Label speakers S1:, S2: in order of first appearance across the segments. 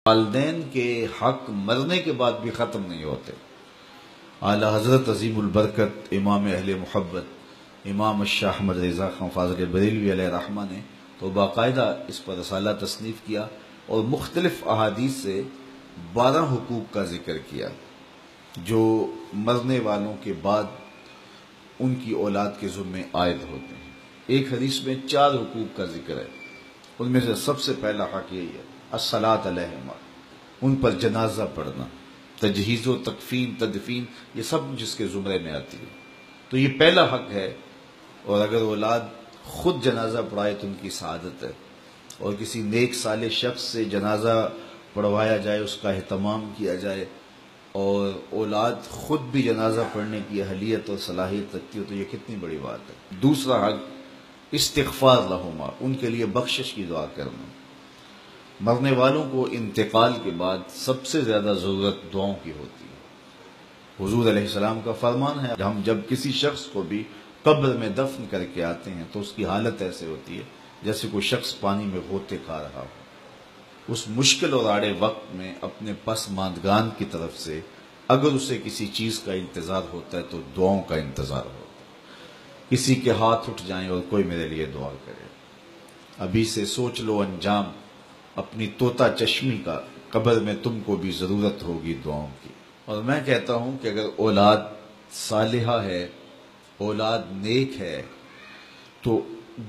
S1: والدین کے حق مرنے کے بعد بھی ختم نہیں ہوتے۔ اعلی حضرت عظیم البرکت امام اہل محبت امام الشاہ احمد رضا خان فاضل بریلوی علیہ رحمہ نے تو باقاعدہ اس پر رسالہ تصنیف کیا اور مختلف احادیث سے 12 حقوق کا ذکر کیا جو مرنے والوں کے بعد ان کی اولاد کے ذمے عائد ہوتے ہیں۔ ایک حدیث میں 4 حقوق کا ذکر ہے، ان میں سے سب سے پہلا حق یہی ہے الصلاۃ علیہما، ان پر جنازہ پڑھنا، تجہیز و تکفین تدفین یہ سب جس کے زمرے میں آتی ہے، تو یہ پہلا حق ہے۔ اور اگر اولاد خود جنازہ پڑھائے تو ان کی سعادت ہے، اور کسی نیک صالح شخص سے جنازہ پڑھوایا جائے، اس کا اہتمام کیا جائے، اور اولاد خود بھی جنازہ پڑھنے کی اہلیت اور صلاحیت رکھتی ہو تو یہ کتنی بڑی بات ہے۔ دوسرا حق استغفار لہما، ان کے لیے بخشش کی دعا کرنا۔ مرنے والوں کو انتقال کے بعد سب سے زیادہ ضرورت دعاؤں کی ہوتی ہے۔ حضور علیہ السلام کا فرمان ہے ہم جب کسی شخص کو بھی قبر میں دفن کر کے آتے ہیں تو اس کی حالت ایسے ہوتی ہے جیسے کوئی شخص پانی میں غوطے کھا رہا ہو۔ اس مشکل اور آڑے وقت میں اپنے پسماندگان کی طرف سے اگر اسے کسی چیز کا انتظار ہوتا ہے تو دعاؤں کا انتظار ہوتا ہے۔ کسی کے ہاتھ اٹھ جائیں اور کوئی میرے لیے دعا کرے۔ ابھی سے سوچ لو انجام اپنی طوطا چشمی کا، قبر میں تم کو بھی ضرورت ہوگی دعاؤں کی۔ اور میں کہتا ہوں کہ اگر اولاد صالحہ ہے، اولاد نیک ہے، تو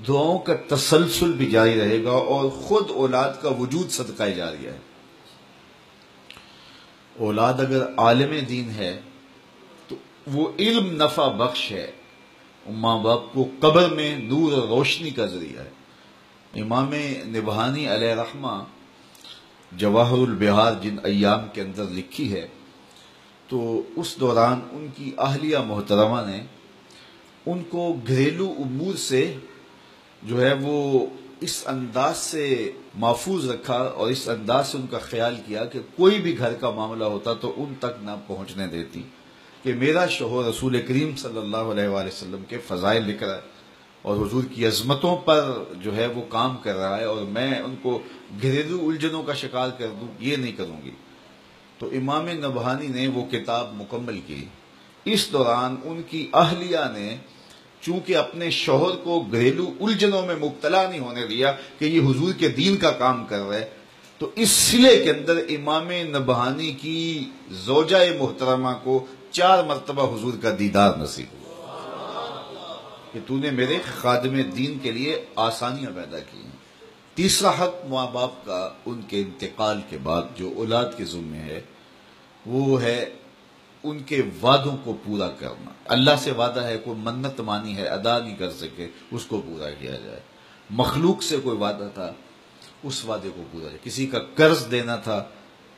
S1: دعاؤں کا تسلسل بھی جاری رہے گا، اور خود اولاد کا وجود صدقہ جاریہ ہے۔ اولاد اگر عالم دین ہے تو وہ علم نفع بخش ہے، ماں باپ کو قبر میں نور اور روشنی کا ذریعہ ہے۔ امام نبہانی علیہ رحمہ جواہر البحار جن ایام کے اندر لکھی ہے تو اس دوران ان کی اہلیہ محترمہ نے ان کو گھریلو امور سے جو ہے وہ اس انداز سے محفوظ رکھا اور اس انداز سے ان کا خیال کیا کہ کوئی بھی گھر کا معاملہ ہوتا تو ان تک نہ پہنچنے دیتی کہ میرا شوہر رسول کریم صلی اللہ علیہ وآلہ وسلم کے فضائل لکھ رہا ہے اور حضور کی عظمتوں پر جو ہے وہ کام کر رہا ہے، اور میں ان کو گھریلو الجھنوں کا شکار کر دوں، یہ نہیں کروں گی۔ تو امام نبہانی نے وہ کتاب مکمل کی۔ اس دوران ان کی اہلیہ نے چونکہ اپنے شوہر کو گھریلو الجھنوں میں مبتلا نہیں ہونے دیا کہ یہ حضور کے دین کا کام کر رہے، تو اس سلے کے اندر امام نبہانی کی زوجہ محترمہ کو 4 مرتبہ حضور کا دیدار نصیب ہوا کہ تو نے میرے خادم دین کے لیے آسانیاں پیدا کی ہیں۔ تیسرا حق ماں باپ کا ان کے انتقال کے بعد جو اولاد کے ذمہ ہے وہ ہے ان کے وعدوں کو پورا کرنا۔ اللہ سے وعدہ ہے، کوئی منت مانی ہے ادا نہیں کر سکے، اس کو پورا کیا جائے۔ مخلوق سے کوئی وعدہ تھا، اس وعدے کو پورا جائے۔ کسی کا قرض دینا تھا،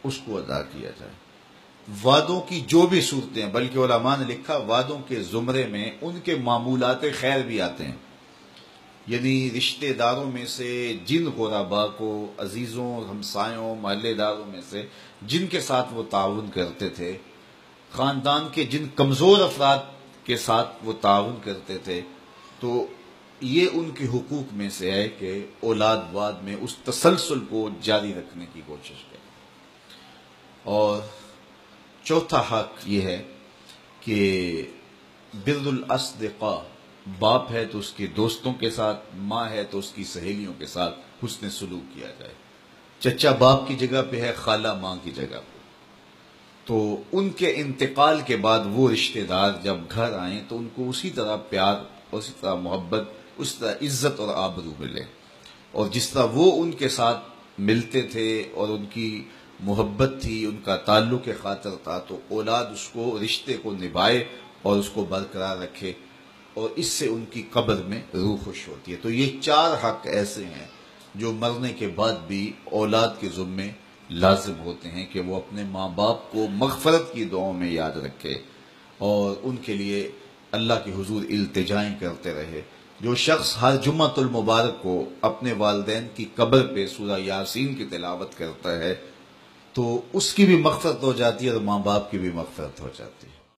S1: اس کو ادا کیا جائے۔ وعدوں کی جو بھی صورتیں ہیں، بلکہ علماء نے لکھا وعدوں کے زمرے میں ان کے معمولات خیر بھی آتے ہیں، یعنی رشتہ داروں میں سے جن غرباء کو، عزیزوں، ہمسایوں، محلے داروں میں سے جن کے ساتھ وہ تعاون کرتے تھے، خاندان کے جن کمزور افراد کے ساتھ وہ تعاون کرتے تھے، تو یہ ان کے حقوق میں سے ہے کہ اولاد بعد میں اس تسلسل کو جاری رکھنے کی کوشش کریں۔ اور چوتھا حق یہ ہے کہ بر الاصدقاء، باپ ہے تو اس کے دوستوں کے ساتھ، ماں ہے تو اس کی سہیلیوں کے ساتھ حسن سلوک کیا جائے۔ چچا باپ کی جگہ پہ ہے، خالہ ماں کی جگہ پہ، تو ان کے انتقال کے بعد وہ رشتہ دار جب گھر آئیں تو ان کو اسی طرح پیار، اسی طرح محبت، اس طرح عزت اور آبرو ملے، اور جس طرح وہ ان کے ساتھ ملتے تھے اور ان کی محبت تھی، ان کا تعلق خاطر تھا، تو اولاد اس کو، رشتے کو نبھائے اور اس کو برقرار رکھے، اور اس سے ان کی قبر میں روح خوش ہوتی ہے۔ تو یہ 4 حق ایسے ہیں جو مرنے کے بعد بھی اولاد کے ذمے لازم ہوتے ہیں کہ وہ اپنے ماں باپ کو مغفرت کی دعاؤں میں یاد رکھے اور ان کے لیے اللہ کے حضور التجائیں کرتے رہے۔ جو شخص ہر جمعۃ المبارک کو اپنے والدین کی قبر پہ سورہ یاسین کی تلاوت کرتا ہے تو اس کی بھی مغفرت ہو جاتی ہے اور ماں باپ کی بھی مغفرت ہو جاتی ہے۔